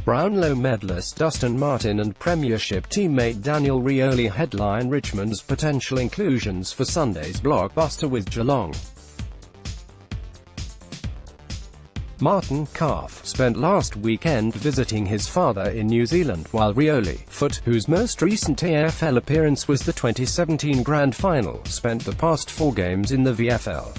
Brownlow medalist Dustin Martin and Premiership teammate Daniel Rioli headline Richmond's potential inclusions for Sunday's blockbuster with Geelong. Martin, calf, spent last weekend visiting his father in New Zealand, while Rioli, foot, whose most recent AFL appearance was the 2017 Grand Final, spent the past 4 games in the VFL.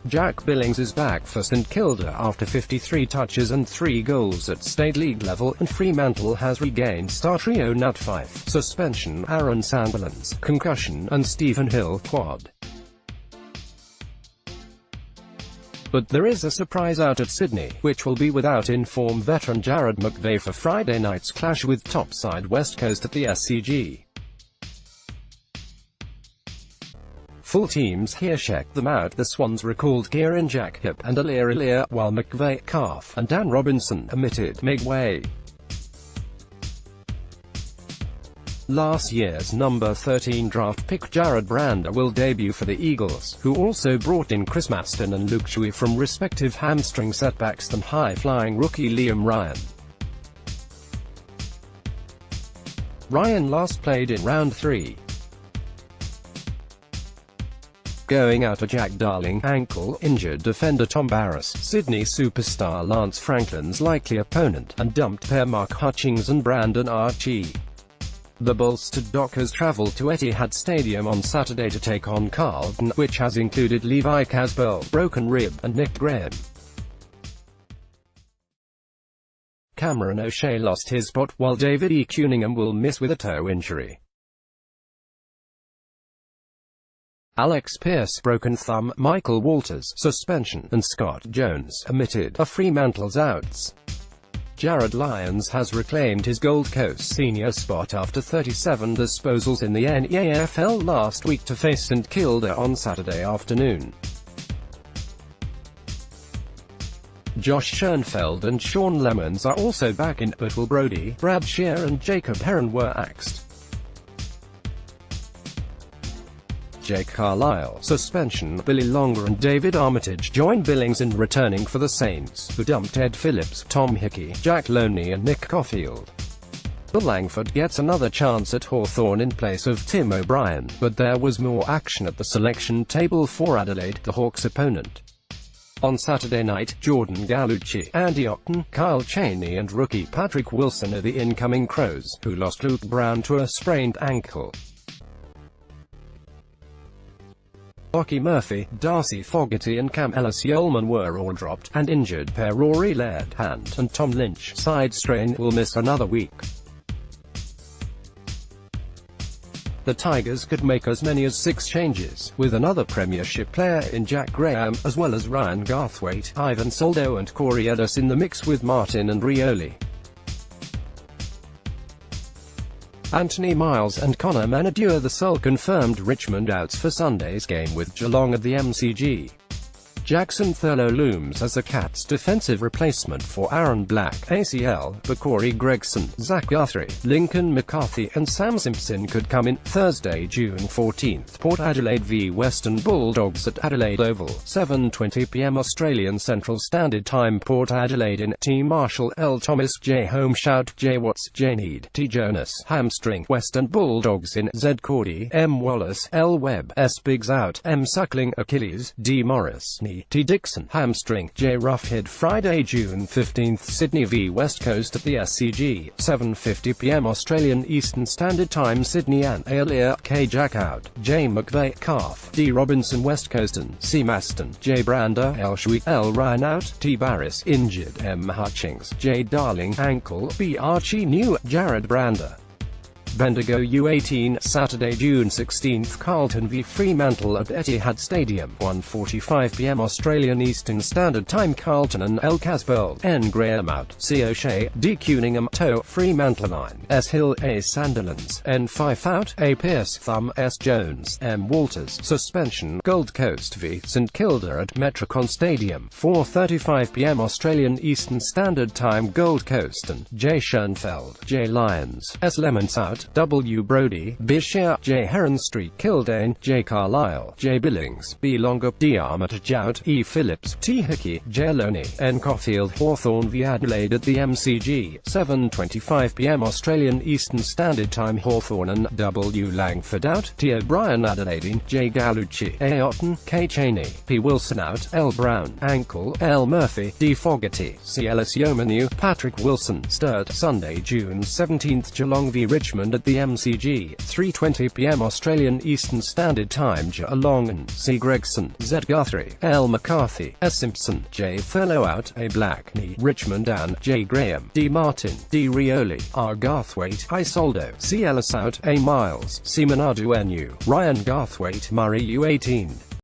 Jack Billings is back for St Kilda after 53 touches and 3 goals at State League level, and Fremantle has regained star trio Nat Fyfe, suspension, Aaron Sandilands, concussion, and Stephen Hill, quad. But there is a surprise out at Sydney, which will be without in-form veteran Jarrad McVeigh for Friday night's clash with topside West Coast at the SCG. Full teams here check them out. The Swans recalled Kieran Jack hip and Aliir, while McVeigh, calf, and Dan Robinson omitted midway. Last year's number 13 draft pick Jarrad Brander will debut for the Eagles, who also brought in Chris Maston and Luke Shuey from respective hamstring setbacks and high-flying rookie Liam Ryan. Ryan last played in round 3. Going out a Jack Darling, ankle-injured defender Tom Barras, Sydney superstar Lance Franklin's likely opponent, and dumped pair Mark Hutchings and Brandon Archie. The bolstered Dockers travelled to Etihad Stadium on Saturday to take on Carlton, which has included Levi Casboult, broken rib, and Nick Graham. Cameron O'Shea lost his spot, while David E. Cunningham will miss with a toe injury. Alex Pearce broken thumb, Michael Walters suspension, and Scott Jones omitted are Fremantle's outs. Jarrad Lyons has reclaimed his Gold Coast senior spot after 37 disposals in the NEAFL last week to face St Kilda on Saturday afternoon. Josh Schoenfeld and Sean Lemons are also back in, but Will Brodie, Brad Shear and Jacob Heron were axed. Jake Carlisle suspension, Billy Longer and David Armitage join Billings in returning for the Saints, who dumped Ed Phillips, Tom Hickey, Jack Loney and Nick Caulfield. Bill Langford gets another chance at Hawthorn in place of Tim O'Brien, but there was more action at the selection table for Adelaide, the Hawks' opponent. On Saturday night, Jordan Gallucci, Andy Octon, Kyle Chaney and rookie Patrick Wilson are the incoming Crows, who lost Luke Brown to a sprained ankle. Lockie Murphy, Darcy Fogarty and Cam Ellis-Yeoman were all dropped, and injured pair Rory Laird, hand, and Tom Lynch, side strain, will miss another week. The Tigers could make as many as 6 changes, with another Premiership player in Jack Graham, as well as Ryan Garthwaite, Ivan Soldo and Corey Edis in the mix with Martin and Rioli. Anthony Miles and Connor Menadue are the sole confirmed Richmond outs for Sunday's game with Geelong at the MCG. Jackson Thurlow looms as the Cats' defensive replacement for Aaron Black, ACL, but Corey Gregson, Zach Guthrie, Lincoln McCarthy and Sam Simpson could come in. Thursday, June 14th, Port Adelaide v Western Bulldogs at Adelaide Oval, 7:20 p.m. Australian Central Standard Time. Port Adelaide in, T. Marshall, L. Thomas, J. Homeshout, J. Watts, J. Need, T. Jonas, hamstring. Western Bulldogs in, Z. Cordy, M. Wallace, L. Webb, S. Biggs out, M. Suckling, Achilles, D. Morris, knee, T. Dixon, hamstring, J. Roughhead. Friday, June 15th, Sydney v West Coast at the SCG, 7:50 p.m. Australian Eastern Standard Time. Sydney and Aliir, K. Jack out, J. McVeigh, calf, D. Robinson West Coaston, C. Maston, J. Brander, L. Shuey, L. Ryan out, T. Barris, injured, M. Hutchings, J. Darling, ankle, B. Archie new, Jarrad Brander. Bendigo U18, Saturday, June 16th, Carlton v Fremantle at Etihad Stadium, 1:45 p.m. Australian Eastern Standard Time. Carlton and L. Casboult, N. Graham out, C. O'Shea, D. Cunningham, toe, Fremantle 9, S. Hill, A. Sandilands, N. Fyfe out, A. Pearce, thumb, S. Jones, M. Walters, suspension. Gold Coast v St Kilda at Metricon Stadium, 4:35 p.m. Australian Eastern Standard Time. Gold Coast and J. Schoenfeld, J. Lyons, S. Lemons out, Sturt, W. Brody, Bishia, J. Heron Street, Kildane, J. Carlisle, J. Billings, B. Longer, D. Armitage Jout, E. Phillips, T. Hickey, J. Loney, N. Caulfield, Hawthorne v Adelaide at the MCG, 7:25 p.m. Australian Eastern Standard Time. Hawthorne and W. Langford out, T. O'Brien Adelaide, J. Gallucci, A. Otten, K. Cheney, P. Wilson out, L. Brown, Ankle, L. Murphy, D. Fogarty, C. Ellis Yeomanu, Patrick Wilson. Sturt, Sunday, June 17, Geelong v Richmond at the MCG, 3:20 p.m. Australian Eastern Standard Time. J. Longan, C. Gregson, Z. Guthrie, L. McCarthy, S. Simpson, J. Thurlow out, A. Blackney, Richmond and J. Graham, D. Martin, D. Rioli, R. Garthwaite, I. Soldo, C. Ellis out, A. Miles, C. Manadu Nu, Ryan Garthwaite, Murray U18.